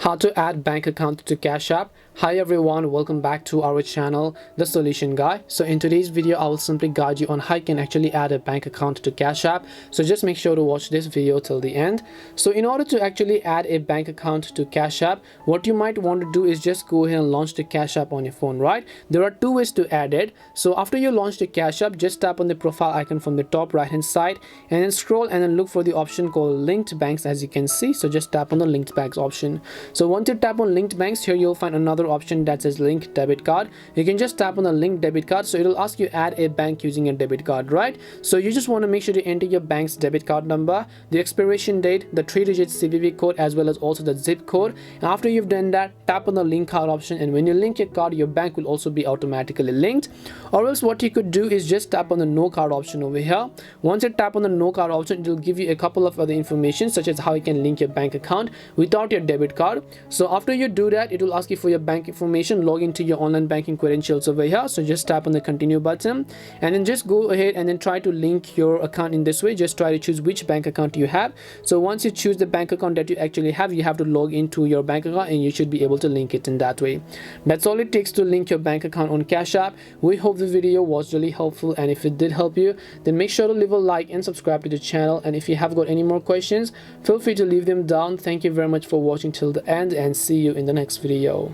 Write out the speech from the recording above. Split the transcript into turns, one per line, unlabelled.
How to add bank account to Cash App. Hi everyone, welcome back to our channel, The Solution Guy. So in today's video, I will simply guide you on how you can actually add a bank account to Cash App. So just make sure to watch this video till the end. So in order to actually add a bank account to Cash App, what you might want to do is just go ahead and launch the Cash App on your phone, right? There are two ways to add it. So after you launch the Cash App, just tap on the profile icon from the top right hand side and then scroll and then look for the option called Linked Banks, as you can see. So just tap on the Linked Banks option. So once you tap on Linked Banks, here you'll find another option that says Link Debit Card. You can just tap on the Link Debit Card. So it'll ask you add a bank using a debit card, right? So you just want to make sure to enter your bank's debit card number, the expiration date, the 3-digit CVV code, as well as also the zip code. And after you've done that, tap on the link card option, and when you link your card, your bank will also be automatically linked. Or else what you could do is just tap on the no card option over here. Once you tap on the no card option, it will give you a couple of other information, such as how you can link your bank account without your debit card. So after you do that, it will ask you for your bank information, log into your online banking credentials over here. So just tap on the continue button and then just go ahead and then try to link your account in this way. Just try to choose which bank account you have. So once you choose the bank account that you actually have, you have to log into your bank account and you should be able to link it in that way. That's all it takes to link your bank account on Cash App. We hope the video was really helpful, and if it did help you, then make sure to leave a like and subscribe to the channel. And if you have got any more questions, feel free to leave them down. Thank you very much for watching till the end, and see you in the next video.